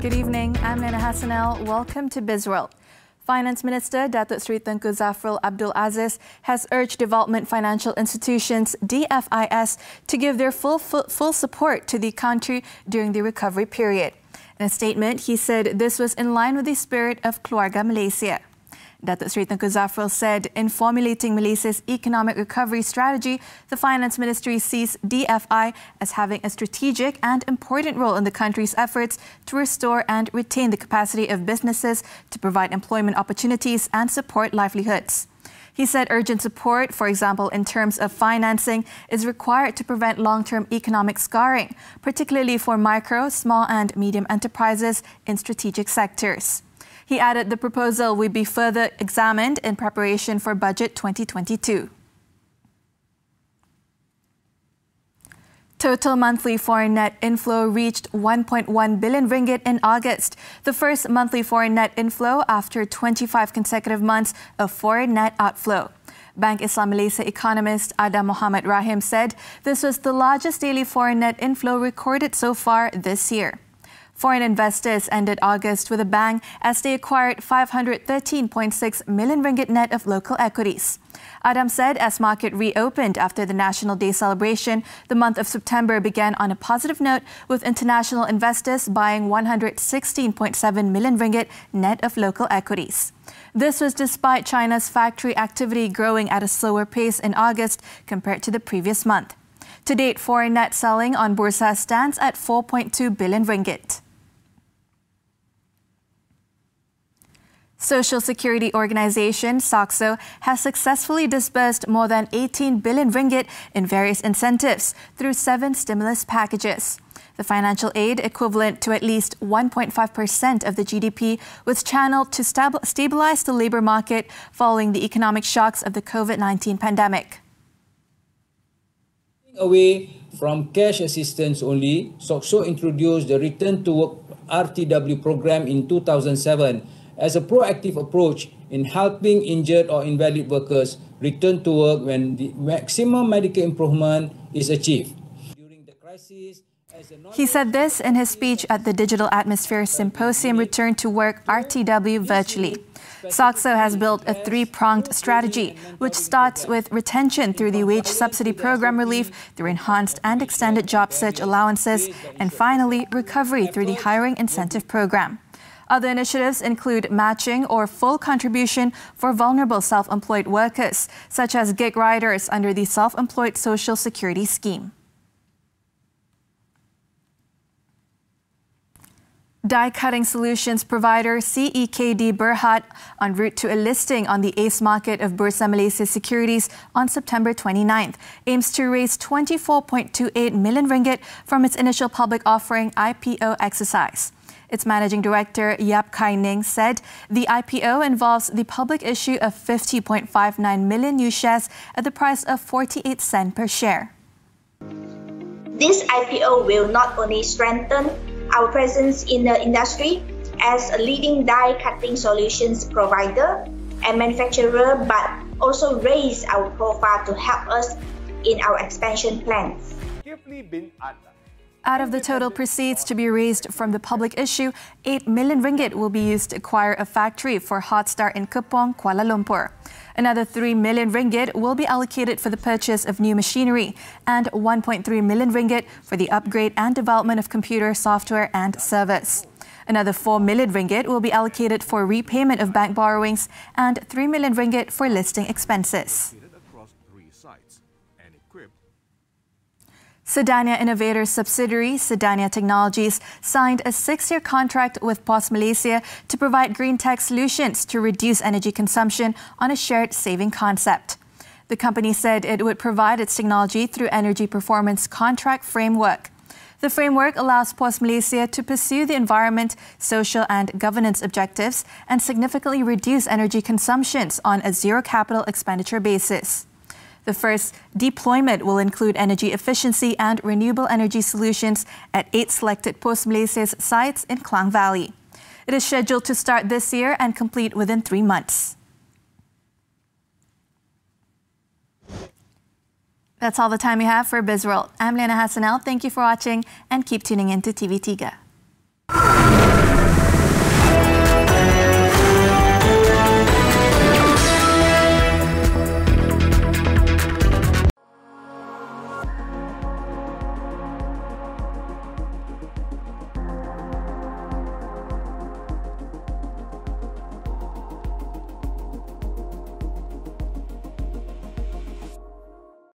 Good evening, I'm Liyana Hassanel. Welcome to Bizworld. Finance Minister Datuk Seri Tengku Zafrul Abdul Aziz has urged development financial institutions, DFIs, to give their full support to the country during the recovery period. In a statement, he said this was in line with the spirit of Keluarga Malaysia. Datuk Seri Tengku Zafrul said in formulating Malaysia's economic recovery strategy, the Finance Ministry sees DFI as having a strategic and important role in the country's efforts to restore and retain the capacity of businesses to provide employment opportunities and support livelihoods. He said urgent support, for example, in terms of financing, is required to prevent long-term economic scarring, particularly for micro, small and medium enterprises in strategic sectors. He added the proposal will be further examined in preparation for Budget 2022. Total monthly foreign net inflow reached 1.1 billion ringgit in August, the first monthly foreign net inflow after 25 consecutive months of foreign net outflow. Bank Islam Malaysia economist Adam Muhammad Rahim said this was the largest daily foreign net inflow recorded so far this year. Foreign investors ended August with a bang as they acquired 513.6 million ringgit net of local equities. Adam said as market reopened after the National Day celebration, the month of September began on a positive note with international investors buying 116.7 million ringgit net of local equities. This was despite China's factory activity growing at a slower pace in August compared to the previous month. To date, foreign net selling on Bursa stands at 4.2 billion ringgit. Social Security Organisation SOCSO has successfully disbursed more than 18 billion ringgit in various incentives through 7 stimulus packages. The financial aid, equivalent to at least 1.5% of the GDP, was channeled to stabilise the labour market following the economic shocks of the COVID-19 pandemic. Away from cash assistance only, SOCSO introduced the Return to Work RTW program in 2007 as a proactive approach in helping injured or invalid workers return to work when the maximum medical improvement is achieved. During the crisis, he said this in his speech at the Digital Atmosphere Symposium Return to Work RTW virtually. SOCSO has built a 3-pronged strategy, which starts with retention through the wage subsidy program relief, through enhanced and extended job search allowances, and finally, recovery through the hiring incentive program. Other initiatives include matching or full contribution for vulnerable self-employed workers, such as gig riders under the Self-Employed Social Security Scheme. Die-cutting solutions provider CEKD Berhad, en route to a listing on the ACE market of Bursa Malaysia Securities on September 29th, aims to raise 24.28 million ringgit from its initial public offering IPO exercise. Its managing director, Yap Kai Ning, said the IPO involves the public issue of 50.59 million new shares at the price of 48 cents per share. This IPO will not only strengthen our presence in the industry as a leading die-cutting solutions provider and manufacturer, but also raise our profile to help us in our expansion plans. Out of the total proceeds to be raised from the public issue, 8 million ringgit will be used to acquire a factory for Hotstar in Kepong, Kuala Lumpur. Another 3 million ringgit will be allocated for the purchase of new machinery and 1.3 million ringgit for the upgrade and development of computer software and servers. Another 4 million ringgit will be allocated for repayment of bank borrowings and 3 million ringgit for listing expenses. Sedania Innovators subsidiary, Sedania Technologies, signed a 6-year contract with POS Malaysia to provide green tech solutions to reduce energy consumption on a shared saving concept. The company said it would provide its technology through Energy Performance Contract Framework. The framework allows POS Malaysia to pursue the environment, social and governance objectives and significantly reduce energy consumptions on a zero capital expenditure basis. The first deployment will include energy efficiency and renewable energy solutions at 8 selected POS Malaysia's sites in Klang Valley. It is scheduled to start this year and complete within 3 months. That's all the time we have for Bizworld. I'm Liyana Hassanel. Thank you for watching and keep tuning in to TV3.